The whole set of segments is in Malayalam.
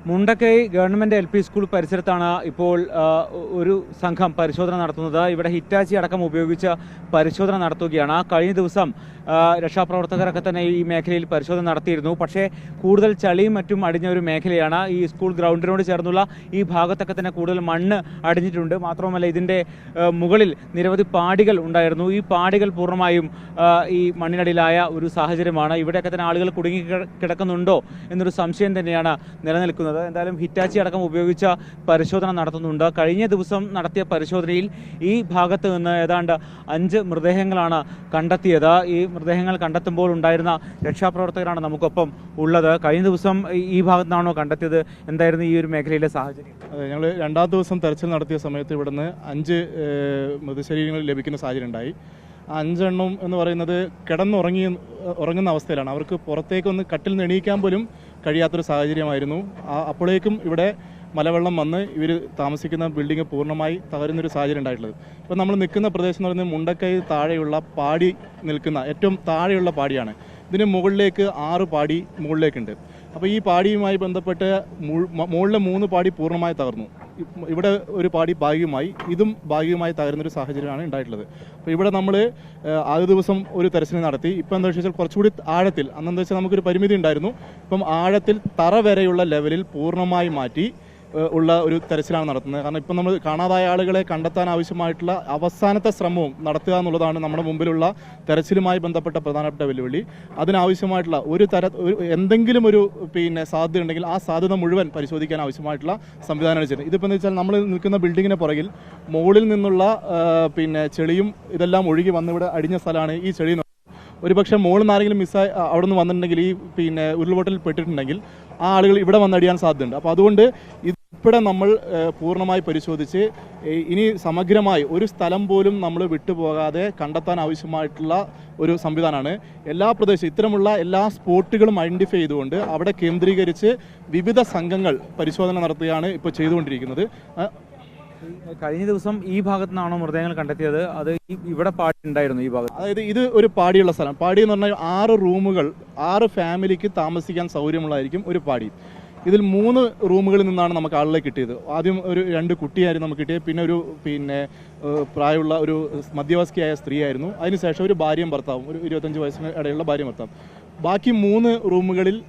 Mundakkai government L P school പരിസരത്താണ് ഇപ്പോൾ ഒരു സംഘം പരിശോധന നടത്തുന്നത്. ഇവിടെ ഹിറ്റാച്ചി അടക്കം ഉപയോഗിച്ച് പരിശോധന നടത്തുകയാണ്. കഴിഞ്ഞ ദിവസം രക്ഷാപ്രവർത്തകരൊക്കെ തന്നെ ഈ മേഖലയിൽ പരിശോധന നടത്തിയിരുന്നു. പക്ഷേ കൂടുതൽ ചളിയും മറ്റും അടിഞ്ഞ ഒരു മേഖലയാണ്. ഈ സ്കൂൾ ഗ്രൗണ്ടിനോട് ചേർന്നുള്ള ഈ ഭാഗത്തൊക്കെ തന്നെ കൂടുതൽ മണ്ണ് അടിഞ്ഞിട്ടുണ്ട്. മാത്രമല്ല ഇതിൻ്റെ മുകളിൽ നിരവധി പാടികൾ ഉണ്ടായിരുന്നു. ഈ പാടികൾ പൂർണ്ണമായും ഈ മണ്ണിനടിയിലായ ഒരു സാഹചര്യമാണ്. ഇവിടെയൊക്കെ തന്നെ ആളുകൾ കുടുങ്ങി കിടക്കുന്നുണ്ടോ എന്നൊരു സംശയം തന്നെയാണ് നിലനിൽക്കുന്നത്. എന്തായാലും ഹിറ്റാച്ചി അടക്കം ഉപയോഗിച്ച പരിശോധന നടത്തുന്നുണ്ട്. കഴിഞ്ഞ ദിവസം നടത്തിയ പരിശോധനയിൽ ഈ ഭാഗത്ത് നിന്ന് ഏതാണ്ട് 5 മൃതദേഹങ്ങളാണ് കണ്ടെത്തിയത്. ഈ മൃതദേഹങ്ങൾ കണ്ടെത്തുമ്പോൾ ഉണ്ടായിരുന്ന രക്ഷാപ്രവർത്തകരാണ് നമുക്കൊപ്പം ഉള്ളത്. കഴിഞ്ഞ ദിവസം ഈ ഭാഗത്ത് നിന്നാണോ കണ്ടെത്തിയത്? എന്തായിരുന്നു ഈ ഒരു മേഖലയിലെ സാഹചര്യം? ഞങ്ങൾ രണ്ടാം ദിവസം തെരച്ചിൽ നടത്തിയ സമയത്ത് ഇവിടുന്ന് 5 മൃതശരീരങ്ങൾ ലഭിക്കുന്ന സാഹചര്യം ഉണ്ടായി. 5 എണ്ണം എന്ന് പറയുന്നത് ഉറങ്ങുന്ന അവസ്ഥയിലാണ്. അവർക്ക് പുറത്തേക്കൊന്ന് കട്ടിൽ എണീക്കാൻ പോലും കഴിയാത്തൊരു സാഹചര്യമായിരുന്നു. അപ്പോഴേക്കും ഇവിടെ മലവെള്ളം വന്ന് ഇവർ താമസിക്കുന്ന ബിൽഡിംഗ് പൂർണ്ണമായി തകരുന്നൊരു സാഹചര്യം ഉണ്ടായിട്ടുള്ളത്. ഇപ്പോൾ നമ്മൾ നിൽക്കുന്ന പ്രദേശം എന്ന് പറയുന്നത് മുണ്ടക്കൈ താഴെയുള്ള പാടി നിൽക്കുന്ന ഏറ്റവും താഴെയുള്ള പാടിയാണ്. ഇതിന് മുകളിലേക്ക് 6 പാടി മുകളിലേക്കുണ്ട്. അപ്പോൾ ഈ പാടിയുമായി ബന്ധപ്പെട്ട് മുകളിലെ 3 പാടി പൂർണ്ണമായി തകർന്നു. ഇവിടെ ഒരു പാടി ഭാഗികമായി, ഇതും ഭാഗികമായി തകരുന്നൊരു സാഹചര്യമാണ് ഉണ്ടായിട്ടുള്ളത്. അപ്പോൾ ഇവിടെ നമ്മൾ ആദ്യ ദിവസം ഒരു തെരച്ചിൽ നടത്തി. ഇപ്പം എന്താ വെച്ചാൽ കുറച്ചുകൂടി ആഴത്തിൽ, അന്നെന്താ വെച്ചാൽ നമുക്കൊരു പരിമിതി ഉണ്ടായിരുന്നു. ഇപ്പം ആഴത്തിൽ തറ വരെയുള്ള ലെവലിൽ പൂർണ്ണമായി മാറ്റി ഉള്ള ഒരു തെരച്ചിലാണ് നടത്തുന്നത്. കാരണം ഇപ്പം നമ്മൾ കാണാതായ ആളുകളെ കണ്ടെത്താൻ ആവശ്യമായിട്ടുള്ള അവസാനത്തെ ശ്രമവും നടത്തുക എന്നുള്ളതാണ് നമ്മുടെ മുമ്പിലുള്ള തെരച്ചിലുമായി ബന്ധപ്പെട്ട പ്രധാനപ്പെട്ട വെല്ലുവിളി. അതിനാവശ്യമായിട്ടുള്ള എന്തെങ്കിലും ഒരു സാധ്യത ഉണ്ടെങ്കിൽ ആ സാധ്യത മുഴുവൻ പരിശോധിക്കാൻ ആവശ്യമായിട്ടുള്ള സംവിധാനമാണ് ചെയ്യുന്നത്. ഇതിപ്പോൾ എന്ന് വെച്ചാൽ നമ്മൾ നിൽക്കുന്ന ബിൽഡിങ്ങിന് പുറകിൽ മുകളിൽ നിന്നുള്ള ചെളിയും ഇതെല്ലാം ഒഴുകി വന്നിവിടെ അടിഞ്ഞ സ്ഥലമാണ് ഈ ചെളി. ഒരുപക്ഷെ മുകളിൽ നിന്ന് ആരെങ്കിലും മിസ്സായി അവിടെ നിന്ന് വന്നിട്ടുണ്ടെങ്കിൽ ഈ ഉരുൾപൊട്ടലിൽ പെട്ടിട്ടുണ്ടെങ്കിൽ ആ ആളുകൾ ഇവിടെ വന്നടിയാൻ സാധ്യതയുണ്ട്. അപ്പോൾ അതുകൊണ്ട് ഇവിടെ നമ്മൾ പൂർണ്ണമായി പരിശോധിച്ച് ഇനി സമഗ്രമായി ഒരു സ്ഥലം പോലും നമ്മൾ വിട്ടുപോകാതെ കണ്ടെത്താൻ ആവശ്യമായിട്ടുള്ള ഒരു സംവിധാനമാണ്. എല്ലാ പ്രദേശവും ഇത്തരമുള്ള എല്ലാ സ്പോട്ടുകളും ഐഡൻറ്റിഫൈ ചെയ്തുകൊണ്ട് അവിടെ കേന്ദ്രീകരിച്ച് വിവിധ സംഘങ്ങൾ പരിശോധന നടത്തുകയാണ് ഇപ്പോൾ ചെയ്തുകൊണ്ടിരിക്കുന്നത്. കഴിഞ്ഞ ദിവസം ഈ ഭാഗത്തു നിന്നാണോ മൃതദേഹങ്ങൾ കണ്ടെത്തിയത്? അത് ഇവിടെ പാടി ഉണ്ടായിരുന്നു ഈ ഭാഗത്ത്? അതായത് ഇത് ഒരു പാടിയുള്ള സ്ഥലം. പാടി എന്ന് പറഞ്ഞാൽ 6 റൂമുകൾ, 6 ഫാമിലിക്ക് താമസിക്കാൻ സൗകര്യമുള്ളതായിരിക്കും ഒരു പാടി. ഇതിൽ 3 റൂമുകളിൽ നിന്നാണ് നമുക്ക് ആളുകളെ കിട്ടിയത്. ആദ്യം ഒരു 2 കുട്ടിയായിരുന്നു നമുക്ക് കിട്ടിയത്. പിന്നെ ഒരു പ്രായമുള്ള ഒരു മധ്യവയസ്കയായ സ്ത്രീയായിരുന്നു. അതിനുശേഷം ഒരു ഭാര്യയും ഭർത്താവും, ഒരു 25 വയസ്സിന് ഇടയിലുള്ള ഭാര്യയും ഭർത്താവും. ബാക്കി 3 റൂമുകളിൽ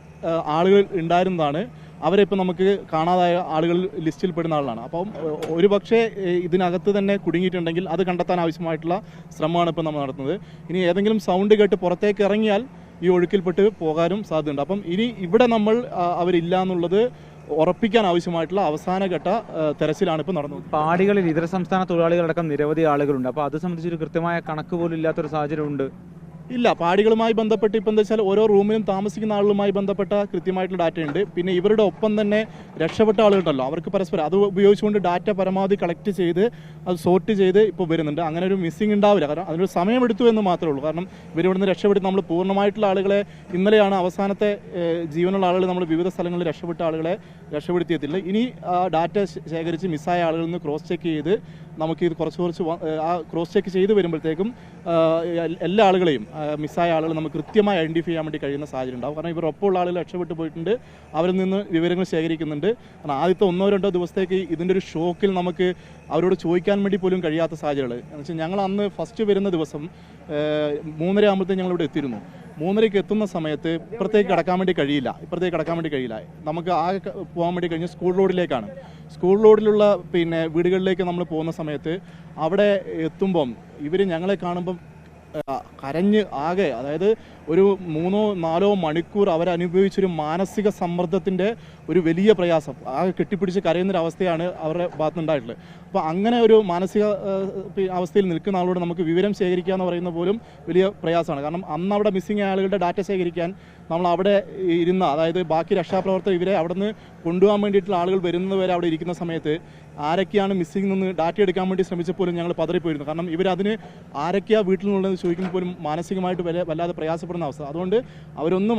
ആളുകൾ ഉണ്ടായിരുന്നതാണ്. അവരെ ഇപ്പം നമുക്ക് കാണാതായ ആളുകൾ ലിസ്റ്റിൽ പെടുന്ന ആളാണ്. അപ്പം ഒരുപക്ഷെ ഇതിനകത്ത് തന്നെ കുടുങ്ങിയിട്ടുണ്ടെങ്കിൽ അത് കണ്ടെത്താൻ ആവശ്യമായിട്ടുള്ള ശ്രമമാണ് ഇപ്പം നമ്മൾ നടത്തുന്നത്. ഇനി ഏതെങ്കിലും സൗണ്ട് കേട്ട് പുറത്തേക്ക് ഇറങ്ങിയാൽ ഈ ഒഴുക്കിൽപ്പെട്ട് പോകാനും സാധ്യതയുണ്ട്. അപ്പം ഇനി ഇവിടെ നമ്മൾ അവരില്ല എന്നുള്ളത് ഉറപ്പിക്കാൻ ആവശ്യമായിട്ടുള്ള അവസാനഘട്ട തെരച്ചിലാണ് ഇപ്പോൾ നടന്നത്. പാടികളിൽ ഇതര സംസ്ഥാന തൊഴിലാളികളടക്കം നിരവധി ആളുകളുണ്ട്. അപ്പോൾ അത് സംബന്ധിച്ചൊരു കൃത്യമായ കണക്ക് പോലും ഇല്ലാത്തൊരു സാഹചര്യമുണ്ട്. ഇല്ല, പാടികളുമായി ബന്ധപ്പെട്ട് ഇപ്പം എന്താ വെച്ചാൽ ഓരോ റൂമിലും താമസിക്കുന്ന ആളുകളുമായി ബന്ധപ്പെട്ട കൃത്യമായിട്ടുള്ള ഡാറ്റയുണ്ട്. പിന്നെ ഇവരുടെ ഒപ്പം തന്നെ രക്ഷപ്പെട്ട ആളുകളുണ്ടല്ലോ, അവർക്ക് പരസ്പരം അത് ഉപയോഗിച്ചുകൊണ്ട് ഡാറ്റ പരമാവധി കളക്ട് ചെയ്ത് അത് സോർട്ട് ചെയ്ത് ഇപ്പോൾ വരുന്നുണ്ട്. അങ്ങനെ ഒരു മിസ്സിംഗ് ഉണ്ടാവില്ല. കാരണം അതിനൊരു സമയമെടുത്തു എന്ന് മാത്രമേ ഉള്ളൂ. കാരണം ഇവരിവിടുന്ന് രക്ഷപ്പെടുത്തി നമ്മൾ പൂർണ്ണമായിട്ടുള്ള ആളുകളെ ഇന്നലെയാണ് അവസാനത്തെ ജീവനുള്ള ആളുകൾ നമ്മൾ വിവിധ സ്ഥലങ്ങളിൽ രക്ഷപ്പെട്ട ആളുകളെ രക്ഷപ്പെടുത്തിയെത്തില്ല. ഇനി ഡാറ്റ ശേഖരിച്ച് മിസ്സായ ആളുകളിൽ നിന്ന് ക്രോസ് ചെക്ക് ചെയ്ത് നമുക്കിത് കുറച്ച് ആ ക്രോസ് ചെക്ക് ചെയ്ത് വരുമ്പോഴത്തേക്കും എല്ലാ ആളുകളെയും മിസ്സായ ആളുകൾ നമുക്ക് കൃത്യമായി ഐഡൻറ്റിഫൈ ചെയ്യാൻ വേണ്ടി കഴിയുന്ന സാഹചര്യം ഉണ്ടാവും. കാരണം ഇവർ ഒപ്പമുള്ള ആളുകൾ രക്ഷപ്പെട്ടു പോയിട്ടുണ്ട്. അവരിൽ നിന്ന് വിവരങ്ങൾ ശേഖരിക്കുന്നുണ്ട്. കാരണം ആദ്യത്തെ 1-2 ദിവസത്തേക്ക് ഇതിൻ്റെ ഒരു ഷോക്കിൽ നമുക്ക് അവരോട് ചോദിക്കാൻ വേണ്ടി പോലും കഴിയാത്ത സാഹചര്യങ്ങൾ. എന്ന് വെച്ചാൽ ഞങ്ങൾ അന്ന് ഫസ്റ്റ് വരുന്ന ദിവസം 3:30 ആകുമ്പോഴത്തേക്ക് ഞങ്ങളിവിടെ എത്തിയിരുന്നു. 3:30 എത്തുന്ന സമയത്ത് ഇപ്പുറത്തേക്ക് കടക്കാൻ വേണ്ടി കഴിയില്ല. നമുക്ക് ആകെ പോകാൻ വേണ്ടി കഴിഞ്ഞ് സ്കൂൾ റോഡിലേക്കാണ്. സ്കൂൾ റോഡിലുള്ള വീടുകളിലേക്ക് നമ്മൾ പോകുന്ന സമയത്ത് അവിടെ എത്തുമ്പം ഇവർ ഞങ്ങളെ കാണുമ്പം കരഞ്ഞ് ആകെ, അതായത് ഒരു 3-4 മണിക്കൂർ അവരനുഭവിച്ചൊരു മാനസിക സമ്മർദ്ദത്തിൻ്റെ ഒരു വലിയ പ്രയാസം, ആകെ കെട്ടിപ്പിടിച്ച് കരയുന്നൊരവസ്ഥയാണ് അവരുടെ ഭാഗത്തുനിന്നുണ്ടായിട്ടുള്ളത്. അപ്പോൾ അങ്ങനെ ഒരു മാനസിക അവസ്ഥയിൽ നിൽക്കുന്ന ആളോട് നമുക്ക് വിവരം ശേഖരിക്കുക എന്ന് പറയുന്ന പോലും വലിയ പ്രയാസമാണ്. കാരണം അന്ന് അവിടെ മിസ്സിംഗ് ആളുകളുടെ ഡാറ്റ ശേഖരിക്കാൻ നമ്മൾ അവിടെ ഇരുന്ന, അതായത് ബാക്കി രക്ഷാപ്രവർത്തകർ ഇവരെ അവിടെ നിന്ന് കൊണ്ടുപോകാൻ വേണ്ടിയിട്ടുള്ള ആളുകൾ വരുന്നവരെ അവിടെ ഇരിക്കുന്ന സമയത്ത് ആരൊക്കെയാണ് മിസ്സിംഗ് നിന്ന് ഡാറ്റ എടുക്കാൻ വേണ്ടി ശ്രമിച്ചപ്പോലും ഞങ്ങൾ പതറിപ്പോയിരുന്നു. കാരണം ഇവരതിന് ആരൊക്കെയാണ് വീട്ടിൽ നിന്നുള്ളതെന്ന് ചോദിക്കുമ്പോൾ പോലും മാനസികമായിട്ട് വല്ലാതെ പ്രയാസപ്പെടുന്ന അവസ്ഥ. അതുകൊണ്ട് അവരൊന്ന്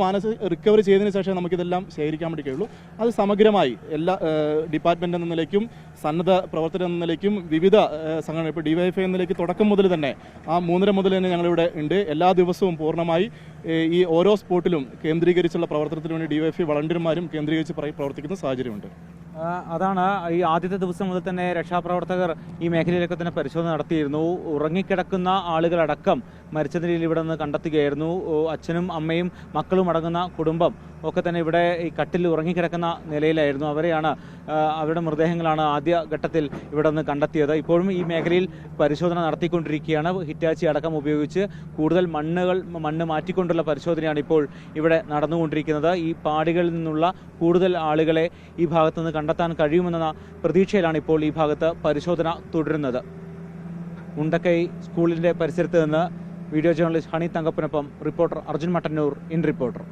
റിക്കവറി ചെയ്തതിന് ശേഷം നമുക്കിതെല്ലാം ശേഖരിക്കാൻ വേണ്ടി കഴിയുള്ളൂ. അത് സമഗ്രമായി എല്ലാ ഡിപ്പാർട്ട്മെൻ്റ് എന്ന നിലയ്ക്കും സന്നദ്ധ പ്രവർത്തകർ എന്ന നിലയ്ക്കും വിവിധ സംഘടന, ഇപ്പോൾ DYFI എന്ന നിലയ്ക്ക് തുടക്കം മുതൽ തന്നെ ആ 3:30 മുതൽ തന്നെ ഞങ്ങളിവിടെ ഉണ്ട്. എല്ലാ ദിവസവും പൂർണ്ണമായി ഈ ഓരോ സ്പോട്ടിലും കേന്ദ്രീകരിച്ചുള്ള പ്രവർത്തനത്തിന് വേണ്ടി ഡിവൈഎഫ്ഐ വളണ്ടിയർമാരും കേന്ദ്രീകരിച്ച് പ്രവർത്തിക്കുന്ന സാഹചര്യമുണ്ട്. അതാണ് ഈ ആദ്യത്തെ ദിവസം മുതൽ തന്നെ രക്ഷാപ്രവർത്തകർ ഈ മേഖലയിലൊക്കെ തന്നെ പരിശോധന നടത്തിയിരുന്നു. ഉറങ്ങിക്കിടക്കുന്ന ആളുകളടക്കം മരിച്ച നിലയിൽ ഇവിടെ നിന്ന് കണ്ടെത്തുകയായിരുന്നു. അച്ഛനും അമ്മയും മക്കളും അടങ്ങുന്ന കുടുംബം ഒക്കെ തന്നെ ഇവിടെ ഈ കട്ടിൽ ഉറങ്ങിക്കിടക്കുന്ന നിലയിലായിരുന്നു. അവരെയാണ് അവരുടെ മൃതദേഹങ്ങളാണ് ആദ്യ ഘട്ടത്തിൽ ഇവിടെ നിന്ന് കണ്ടെത്തിയത്. ഇപ്പോഴും ഈ മേഖലയിൽ പരിശോധന നടത്തിക്കൊണ്ടിരിക്കുകയാണ്. ഹിറ്റാച്ചി അടക്കം ഉപയോഗിച്ച് കൂടുതൽ മണ്ണ് മാറ്റിക്കൊണ്ടുള്ള പരിശോധനയാണ് ഇപ്പോൾ ഇവിടെ നടന്നുകൊണ്ടിരിക്കുന്നത്. ഈ പാടികളിൽ നിന്നുള്ള കൂടുതൽ ആളുകളെ ഈ ഭാഗത്തുനിന്ന് കണ്ടെത്താൻ കഴിയുമെന്ന പ്രതീക്ഷയിലാണ് ഇപ്പോൾ ഈ ഭാഗത്ത് പരിശോധന തുടരുന്നത്. മുണ്ടക്കൈ സ്കൂളിന്റെ പരിസരത്ത് നിന്ന് വീഡിയോ ജേർണലിസ്റ്റ് ഹണി തങ്കപ്പനൊപ്പം reporter Arjun Mattannur, in reporter.